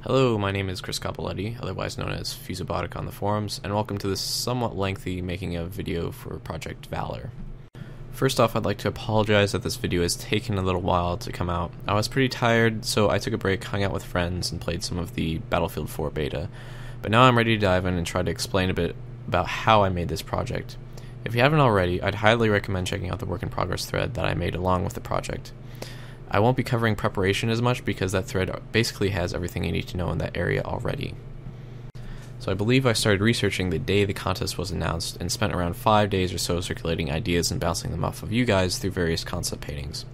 Hello, my name is Chris Capoletti, otherwise known as Fusobotic on the forums, and welcome to this somewhat lengthy making of video for Project Valour. First off, I'd like to apologize that this video has taken a little while to come out. I was pretty tired, so I took a break, hung out with friends, and played some of the Battlefield 4 beta. But now I'm ready to dive in and try to explain a bit about how I made this project. If you haven't already, I'd highly recommend checking out the work in progress thread that I made along with the project. I won't be covering preparation as much because that thread basically has everything you need to know in that area already. So I believe I started researching the day the contest was announced and spent around 5 days or so circulating ideas and bouncing them off of you guys through various concept paintings,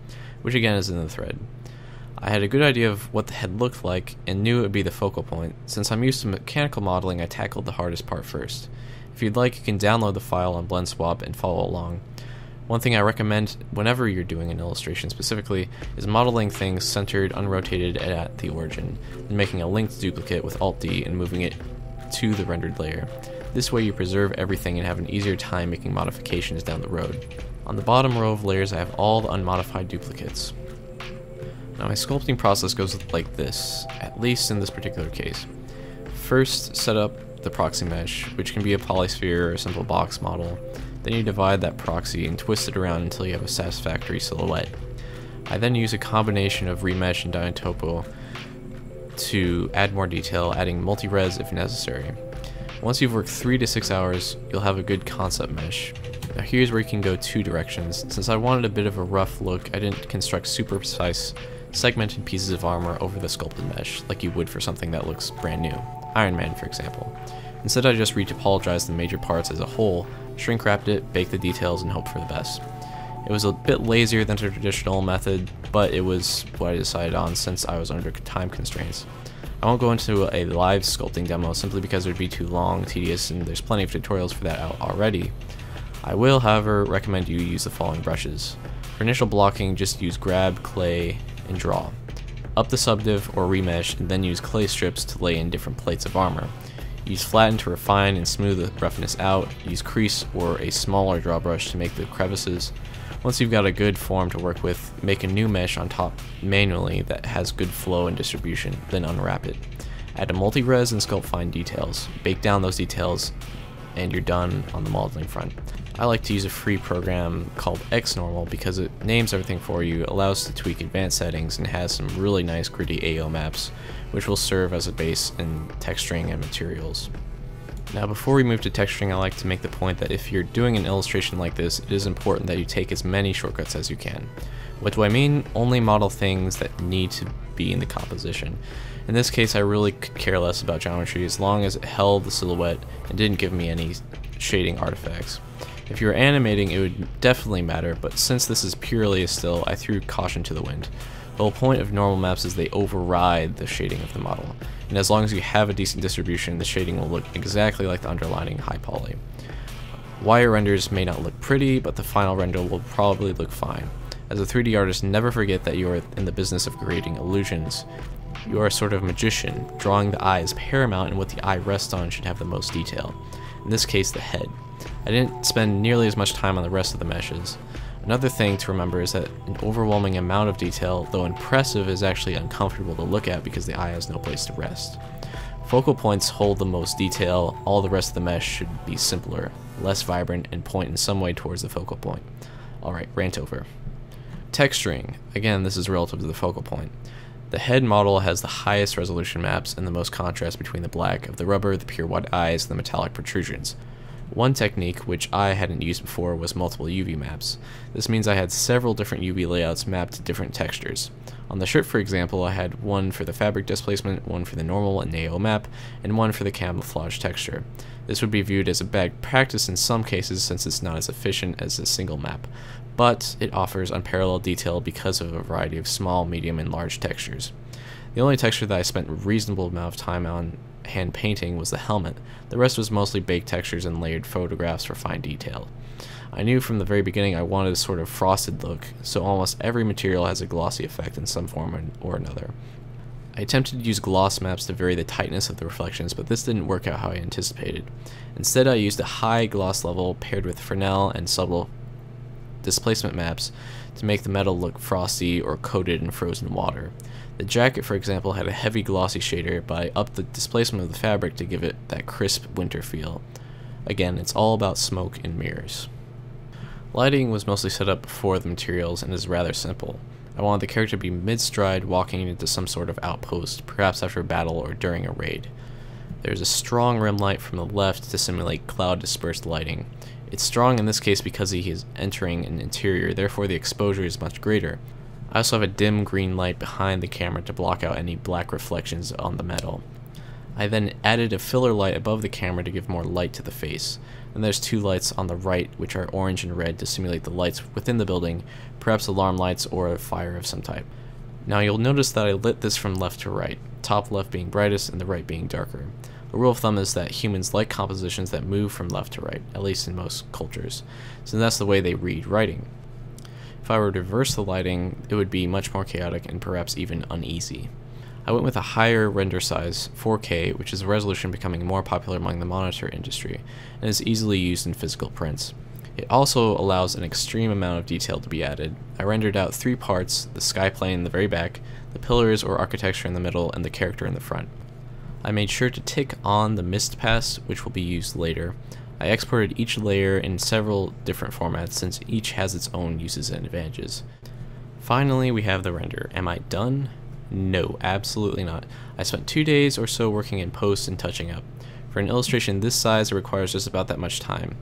which again is in the thread. I had a good idea of what the head looked like and knew it would be the focal point. Since I'm used to mechanical modeling, I tackled the hardest part first. If you'd like, you can download the file on BlendSwap and follow along. One thing I recommend whenever you're doing an illustration specifically is modeling things centered, unrotated at the origin, and making a linked duplicate with Alt-D and moving it to the rendered layer. This way you preserve everything and have an easier time making modifications down the road. On the bottom row of layers I have all the unmodified duplicates. Now my sculpting process goes like this, at least in this particular case. First, set up the proxy mesh, which can be a polysphere or a simple box model. Then you divide that proxy and twist it around until you have a satisfactory silhouette. I then use a combination of remesh and diatopo to add more detail, adding multi-res if necessary. Once you've worked 3 to 6 hours, you'll have a good concept mesh. Now here's where you can go 2 directions. Since I wanted a bit of a rough look, I didn't construct super precise segmented pieces of armor over the sculpted mesh, like you would for something that looks brand new. Iron Man, for example. Instead, I just retopologized the major parts as a whole, shrink wrapped it, baked the details, and hoped for the best. It was a bit lazier than the traditional method, but it was what I decided on since I was under time constraints. I won't go into a live sculpting demo simply because it would be too long, tedious, and there's plenty of tutorials for that out already. I will, however, recommend you use the following brushes. For initial blocking, just use grab, clay, and draw. Up the subdiv or remesh, and then use clay strips to lay in different plates of armor. Use flatten to refine and smooth the roughness out. Use crease or a smaller draw brush to make the crevices. Once you've got a good form to work with, make a new mesh on top manually that has good flow and distribution, then unwrap it. Add a multi-res and sculpt fine details. Bake down those details and you're done on the modeling front. I like to use a free program called XNormal because it names everything for you, allows to tweak advanced settings, and has some really nice gritty AO maps, which will serve as a base in texturing and materials. Now before we move to texturing, I like to make the point that if you're doing an illustration like this, it is important that you take as many shortcuts as you can. What do I mean? Only model things that need to be in the composition. In this case, I really could care less about geometry as long as it held the silhouette and didn't give me any shading artifacts. If you were animating, it would definitely matter, but since this is purely a still, I threw caution to the wind. The whole point of normal maps is they override the shading of the model, and as long as you have a decent distribution, the shading will look exactly like the underlining high poly. Wire renders may not look pretty, but the final render will probably look fine. As a 3D artist, never forget that you are in the business of creating illusions. You are a sort of magician. Drawing the eye is paramount, and what the eye rests on should have the most detail. In this case, the head. I didn't spend nearly as much time on the rest of the meshes. Another thing to remember is that an overwhelming amount of detail, though impressive, is actually uncomfortable to look at because the eye has no place to rest. Focal points hold the most detail, all the rest of the mesh should be simpler, less vibrant, and point in some way towards the focal point. Alright, rant over. Texturing. Again, this is relative to the focal point. The head model has the highest resolution maps and the most contrast between the black of the rubber, the pure white eyes, and the metallic protrusions. One technique, which I hadn't used before, was multiple UV maps. This means I had several different UV layouts mapped to different textures. On the shirt, for example, I had one for the fabric displacement, one for the normal and AO map, and one for the camouflage texture. This would be viewed as a bad practice in some cases since it's not as efficient as a single map, but it offers unparalleled detail because of a variety of small, medium, and large textures. The only texture that I spent a reasonable amount of time on hand painting was the helmet. The rest was mostly baked textures and layered photographs for fine detail. I knew from the very beginning I wanted a sort of frosted look, so almost every material has a glossy effect in some form or another. I attempted to use gloss maps to vary the tightness of the reflections, but this didn't work out how I anticipated. Instead, I used a high gloss level paired with Fresnel and subtle displacement maps to make the metal look frosty or coated in frozen water. The jacket, for example, had a heavy glossy shader, but I upped the displacement of the fabric to give it that crisp winter feel. Again, it's all about smoke and mirrors. Lighting was mostly set up before the materials and is rather simple. I wanted the character to be mid-stride, walking into some sort of outpost, perhaps after a battle or during a raid. There's a strong rim light from the left to simulate cloud-dispersed lighting. It's strong in this case because he is entering an interior, therefore the exposure is much greater. I also have a dim green light behind the camera to block out any black reflections on the metal. I then added a filler light above the camera to give more light to the face. And there's two lights on the right which are orange and red to simulate the lights within the building, perhaps alarm lights or a fire of some type. Now you'll notice that I lit this from left to right, top left being brightest and the right being darker. The rule of thumb is that humans like compositions that move from left to right, at least in most cultures, since that's the way they read writing. If I were to reverse the lighting, it would be much more chaotic and perhaps even uneasy. I went with a higher render size, 4K, which is a resolution becoming more popular among the monitor industry, and is easily used in physical prints. It also allows an extreme amount of detail to be added. I rendered out 3 parts, the sky plane in the very back, the pillars or architecture in the middle, and the character in the front. I made sure to tick on the mist pass, which will be used later. I exported each layer in several different formats since each has its own uses and advantages. Finally, we have the render. Am I done? No, absolutely not. I spent 2 days or so working in post and touching up. For an illustration this size, it requires just about that much time.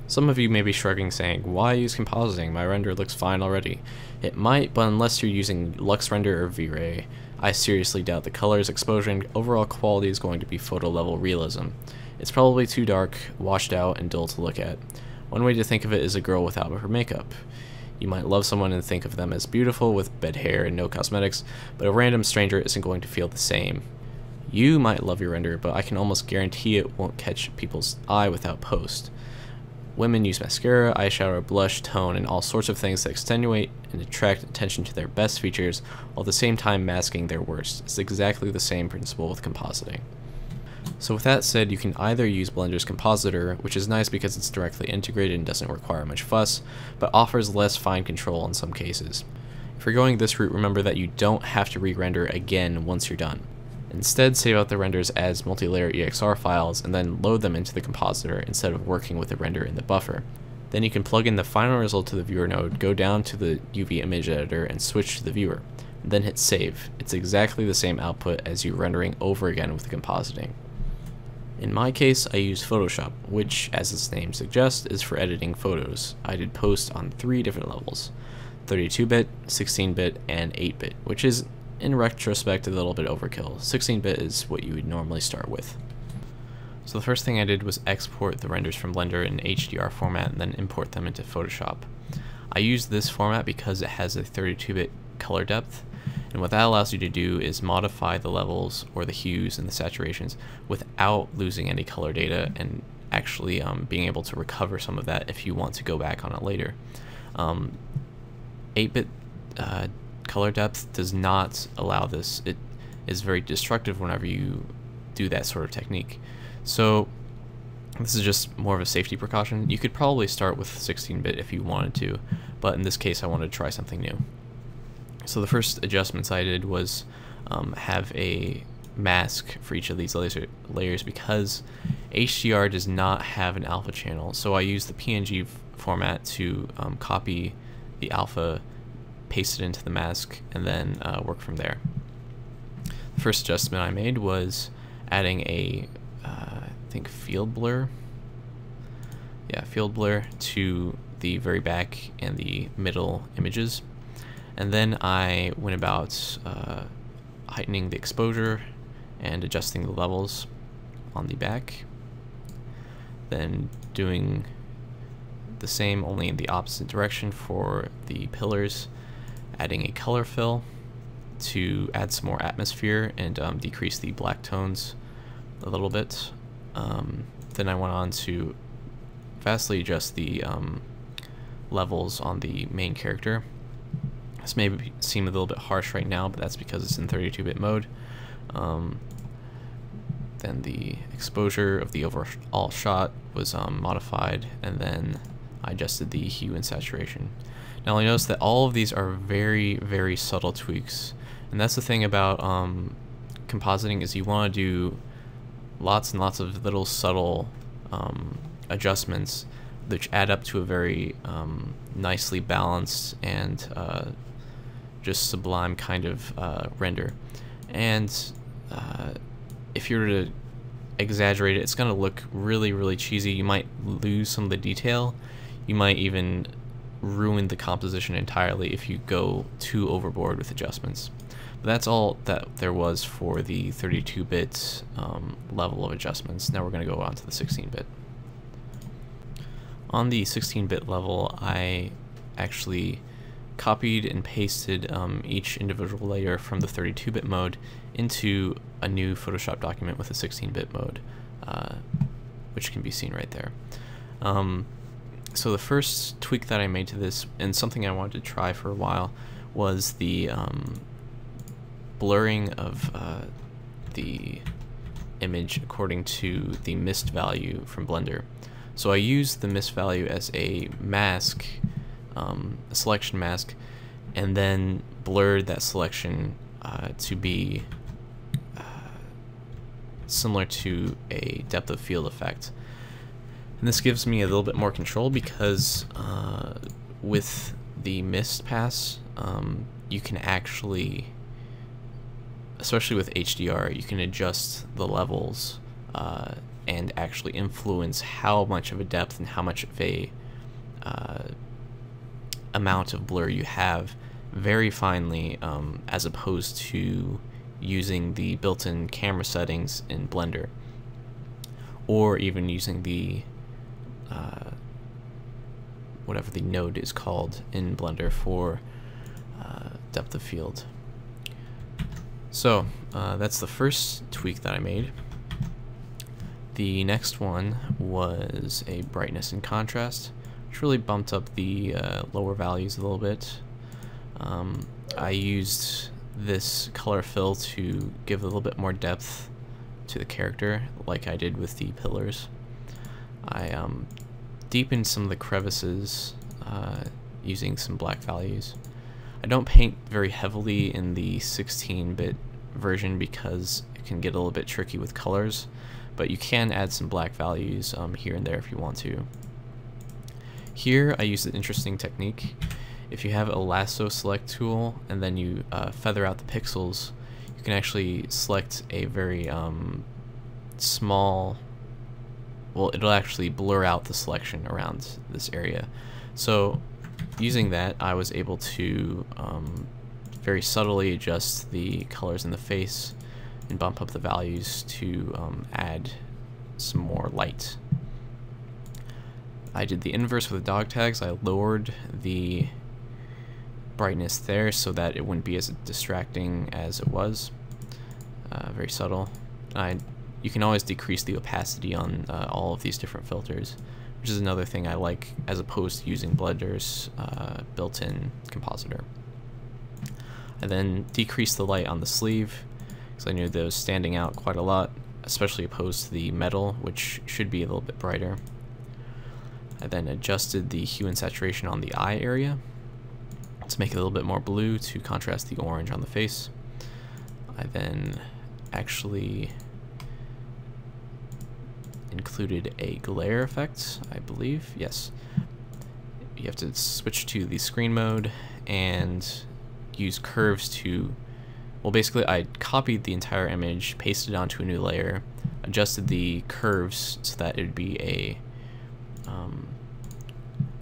Some of you may be shrugging, saying, why use compositing? My render looks fine already. It might, but unless you're using Lux Render or V-Ray, I seriously doubt the colors, exposure, and overall quality is going to be photo level realism. It's probably too dark, washed out, and dull to look at. One way to think of it is a girl without her makeup. You might love someone and think of them as beautiful with bed hair and no cosmetics, but a random stranger isn't going to feel the same. You might love your render, but I can almost guarantee it won't catch people's eye without post. Women use mascara, eyeshadow, blush, tone, and all sorts of things that extenuate and attract attention to their best features while at the same time masking their worst. It's exactly the same principle with compositing. So with that said, you can either use Blender's Compositor, which is nice because it's directly integrated and doesn't require much fuss, but offers less fine control in some cases. If you're going this route, remember that you don't have to re-render again once you're done. Instead, save out the renders as multi-layer EXR files and then load them into the compositor instead of working with the render in the buffer. Then you can plug in the final result to the viewer node, go down to the UV image editor and switch to the viewer, and then hit save. It's exactly the same output as you rendering over again with the compositing. In my case, I used Photoshop, which, as its name suggests, is for editing photos. I did post on 3 different levels, 32-bit, 16-bit, and 8-bit, which is, in retrospect, a little bit overkill. 16-bit is what you would normally start with. So the first thing I did was export the renders from Blender in HDR format and then import them into Photoshop. I used this format because it has a 32-bit color depth, and what that allows you to do is modify the levels or the hues and the saturations without losing any color data and actually being able to recover some of that if you want to go back on it later. 8-bit color depth does not allow this. It is very destructive whenever you do that sort of technique. So this is just more of a safety precaution. You could probably start with 16-bit if you wanted to, but in this case I wanted to try something new. So the first adjustments I did was have a mask for each of these layers because HDR does not have an alpha channel. So I used the PNG format to copy the alpha, paste it into the mask, and then work from there. The first adjustment I made was adding a, I think field blur. Yeah, field blur to the very back and the middle images. And then I went about heightening the exposure and adjusting the levels on the back. Then doing the same, only in the opposite direction for the pillars, adding a color fill to add some more atmosphere and decrease the black tones a little bit. Then I went on to vastly adjust the levels on the main character. This may seem a little bit harsh right now, but that's because it's in 32-bit mode. Then the exposure of the overall shot was modified, and then I adjusted the hue and saturation. Now I notice that all of these are very, very subtle tweaks, and that's the thing about compositing, is you want to do lots and lots of little subtle adjustments which add up to a very nicely balanced and just sublime kind of render. And if you were to exaggerate it, it's going to look really, really cheesy. You might lose some of the detail. You might even ruin the composition entirely if you go too overboard with adjustments. But that's all that there was for the 32-bit level of adjustments. Now we're going to go on to the 16-bit. On the 16-bit level, I actually copied and pasted each individual layer from the 32-bit mode into a new Photoshop document with a 16-bit mode, which can be seen right there. So the first tweak that I made to this, and something I wanted to try for a while, was the blurring of the image according to the mist value from Blender. So I used the mist value as a mask, a selection mask, and then blurred that selection to be similar to a depth of field effect. And this gives me a little bit more control because with the mist pass, you can actually, especially with HDR, you can adjust the levels and actually influence how much of a depth and how much of a amount of blur you have very finely, as opposed to using the built-in camera settings in Blender, or even using the whatever the node is called in Blender for depth of field. So that's the first tweak that I made. The next one was a brightness and contrast, which really bumped up the lower values a little bit. I used this color fill to give a little bit more depth to the character, like I did with the pillars. I deepened some of the crevices using some black values. I don't paint very heavily in the 16-bit version because it can get a little bit tricky with colors, but you can add some black values here and there if you want to. Here I used an interesting technique. If you have a lasso select tool and then you feather out the pixels, you can actually select a very small, well, it'll actually blur out the selection around this area. So using that, I was able to very subtly adjust the colors in the face and bump up the values to add some more light. I did the inverse with the dog tags. I lowered the brightness there so that it wouldn't be as distracting as it was. Very subtle. You can always decrease the opacity on all of these different filters, which is another thing I like as opposed to using Blender's built-in compositor. I then decreased the light on the sleeve because I knew that it was standing out quite a lot, especially opposed to the metal, which should be a little bit brighter. I then adjusted the hue and saturation on the eye area to make it a little bit more blue to contrast the orange on the face. I then actually included a glare effect, I believe. Yes. You have to switch to the screen mode and use curves to, well, basically I copied the entire image, pasted it onto a new layer, adjusted the curves so that it would be a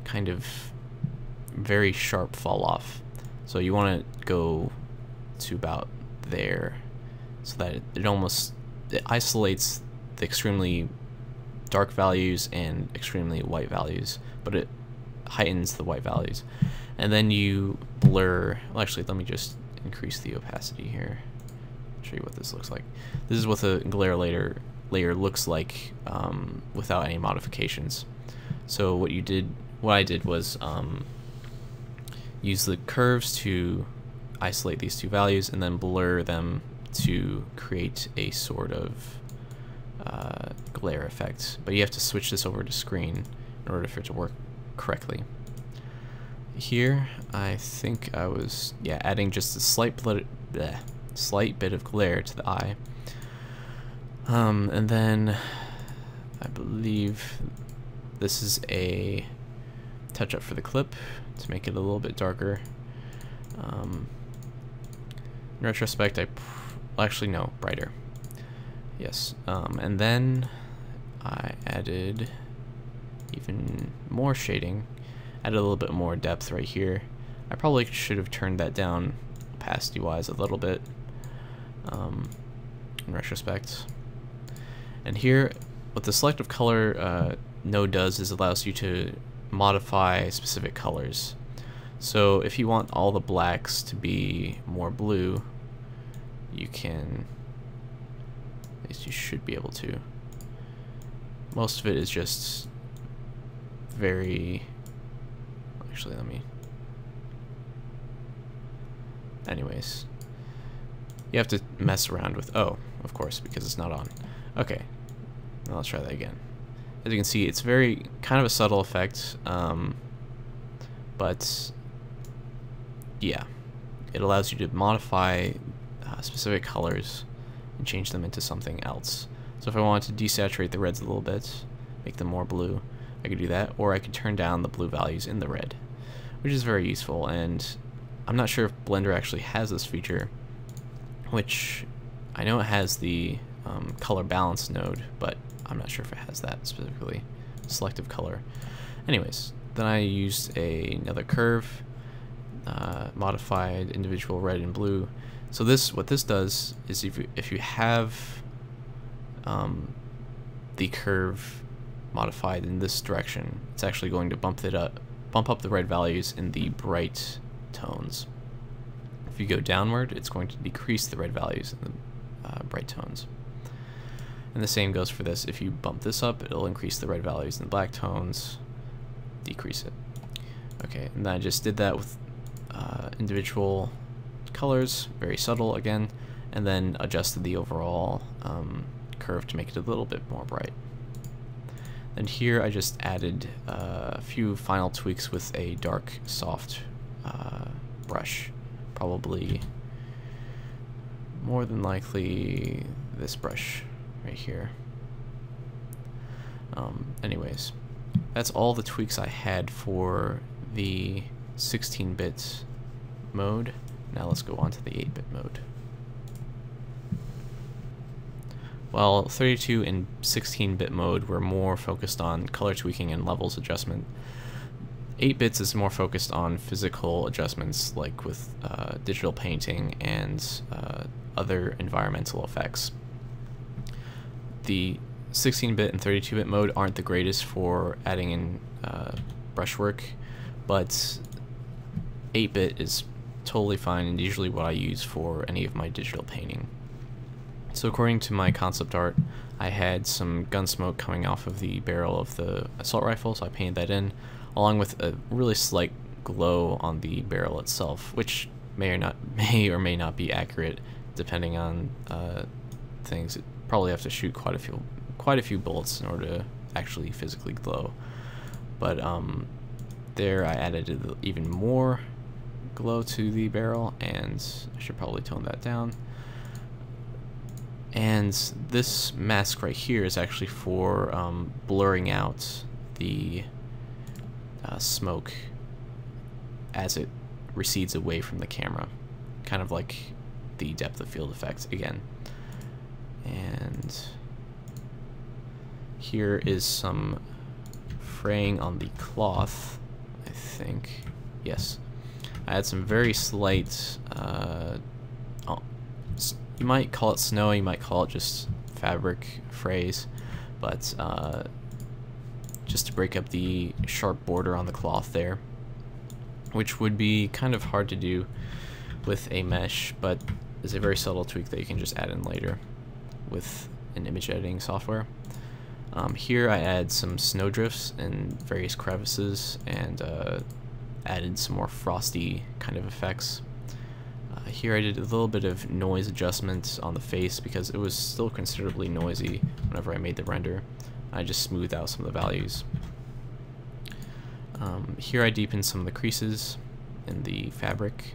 kind of very sharp fall off. So you want to go to about there so that it isolates the extremely dark values and extremely white values, but it heightens the white values. And then you blur, well, actually let me just increase the opacity here, show you what this looks like. This is what the glare layer looks like without any modifications. So what I did was use the curves to isolate these two values and then blur them to create a sort of glare effect. But you have to switch this over to screen in order for it to work correctly. Here, I think I was adding just a slight bit of glare to the eye, and then I believe this is a touch-up for the clip to make it a little bit darker. In retrospect, actually no, brighter. Yes, and then I added even more shading, added a little bit more depth right here. I probably should have turned that down opacity-wise a little bit, in retrospect. And here, what the selective color node does is allows you to modify specific colors. So if you want all the blacks to be more blue, you can, at least you should be able to. Most of it is just very, actually anyways, you have to mess around with, oh, of course, because it's not on. Okay, now let's try that again. As you can see, it's very kind of a subtle effect, but yeah, it allows you to modify specific colors and change them into something else. So if I wanted to desaturate the reds a little bit, make them more blue, I could do that, or I could turn down the blue values in the red, which is very useful. And I'm not sure if Blender actually has this feature, which I know it has the color balance node, but I'm not sure if it has that specifically, selective color. Anyways, then I used another curve, modified individual red and blue. So what this does is if you have the curve modified in this direction, it's actually going to bump up the red values in the bright tones. If you go downward, it's going to decrease the red values in the bright tones. And the same goes for this. If you bump this up, it'll increase the red values in the black tones, decrease it. Okay, and then I just did that with individual colors, very subtle again, and then adjusted the overall curve to make it a little bit more bright. And here I just added a few final tweaks with a dark, soft brush. Probably, more than likely, this brush right here. Anyways, that's all the tweaks I had for the 16-bit mode. Now let's go on to the 8-bit mode. While 32 and 16-bit mode were more focused on color tweaking and levels adjustment, 8 bits is more focused on physical adjustments, like with digital painting and other environmental effects. The 16-bit and 32-bit mode aren't the greatest for adding in brushwork, but 8-bit is totally fine and usually what I use for any of my digital painting. So according to my concept art, I had some gun smoke coming off of the barrel of the assault rifle, so I painted that in, along with a really slight glow on the barrel itself, which may or may not be accurate depending on things. It probably have to shoot quite a few bullets in order to actually physically glow. But there I added even more glow to the barrel, and I should probably tone that down. And this mask right here is actually for blurring out the smoke as it recedes away from the camera, kind of like the depth of field effect again. And here is some fraying on the cloth, I think. Yes, I had some very slight, you might call it snow, you might call it just fabric frays, but just to break up the sharp border on the cloth there, which would be kind of hard to do with a mesh, but is a very subtle tweak that you can just add in later with an image editing software. Here I add some snowdrifts in various crevices and added some more frosty kind of effects. Here I did a little bit of noise adjustment on the face because it was still considerably noisy whenever I made the render. I just smoothed out some of the values. Here I deepened some of the creases in the fabric.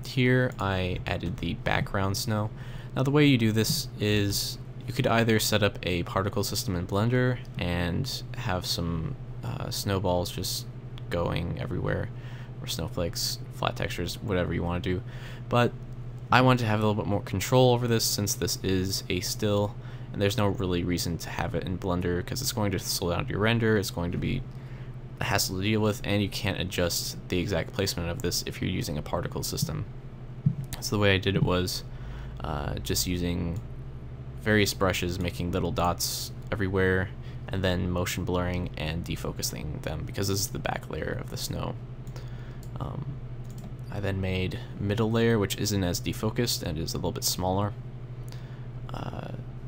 Here I added the background snow. Now the way you do this is you could either set up a particle system in Blender and have some snowballs just going everywhere, or snowflakes, flat textures, whatever you want to do. But I want to have a little bit more control over this since this is a still, and there's no really reason to have it in Blender because it's going to slow down your render, it's going to be a hassle to deal with, and you can't adjust the exact placement of this if you're using a particle system. So the way I did it was just using various brushes, making little dots everywhere, and then motion blurring and defocusing them because this is the back layer of the snow. I then made middle layer, which isn't as defocused and is a little bit smaller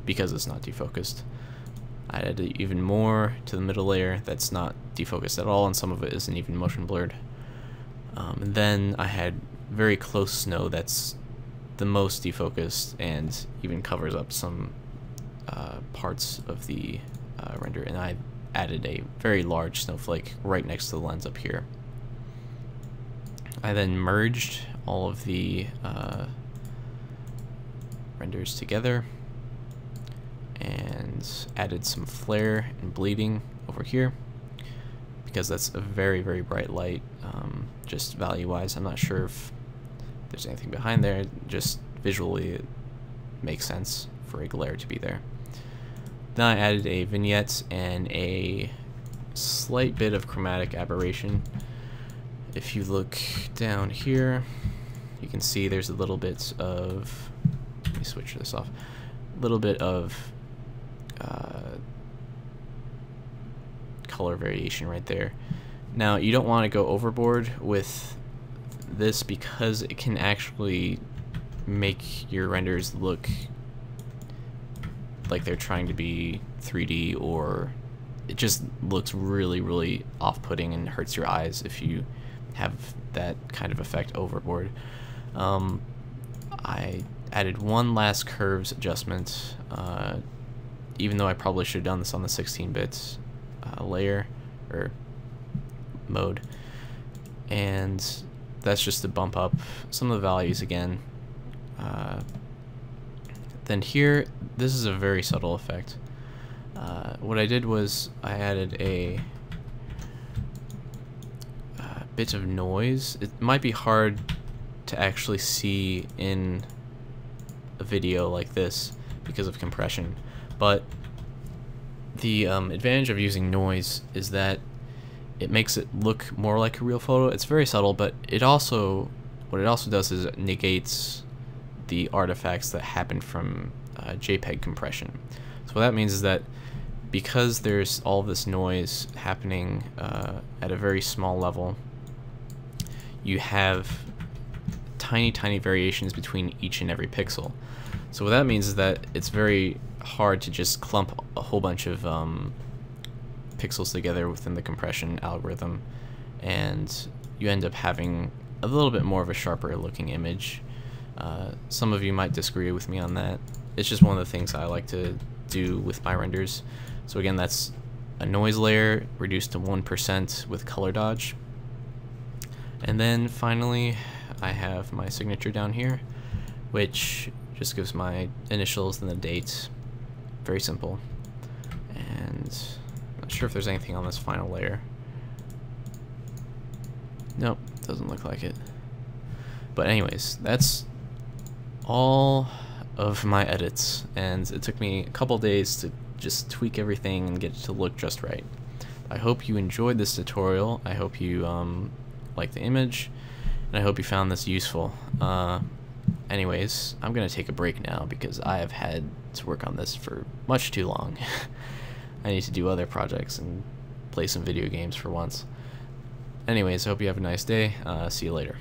because it's not defocused. I added even more to the middle layer that's not defocused at all, and some of it isn't even motion blurred. And then I had very close snow that's the most defocused and even covers up some parts of the render, and I added a very large snowflake right next to the lens up here. I then merged all of the renders together and added some flare and bleeding over here because that's a very, very bright light, just value-wise. I'm not sure if there's anything behind there, just visually it makes sense for a glare to be there. Then I added a vignette and a slight bit of chromatic aberration. If you look down here, you can see there's a little bit of, let me switch this off, a little bit of color variation right there. Now you don't want to go overboard with this because it can actually make your renders look like they're trying to be 3D, or it just looks really, really off-putting and hurts your eyes if you have that kind of effect overboard. I added one last curves adjustment, even though I probably should have done this on the 16-bit layer or mode, and that's just to bump up some of the values again. Then here, this is a very subtle effect. What I did was I added a bit of noise. It might be hard to actually see in a video like this because of compression, but the advantage of using noise is that it makes it look more like a real photo. It's very subtle, but it also, what it also does is it negates the artifacts that happen from JPEG compression. So what that means is that because there's all this noise happening at a very small level, you have tiny variations between each and every pixel. So what that means is that it's very hard to just clump a whole bunch of pixels together within the compression algorithm, and you end up having a little bit more of a sharper looking image. Some of you might disagree with me on that. It's just one of the things I like to do with my renders. So again, that's a noise layer reduced to 1% with color dodge. And then finally, I have my signature down here, which just gives my initials and the date. Very simple. And I'm not sure if there's anything on this final layer. Nope, doesn't look like it. But anyways, that's all of my edits, and it took me a couple days to just tweak everything and get it to look just right. I hope you enjoyed this tutorial. I hope you liked the image, and I hope you found this useful. Anyways, I'm gonna take a break now because I have had to work on this for much too long. I need to do other projects and play some video games for once. Anyways, I hope you have a nice day. See you later.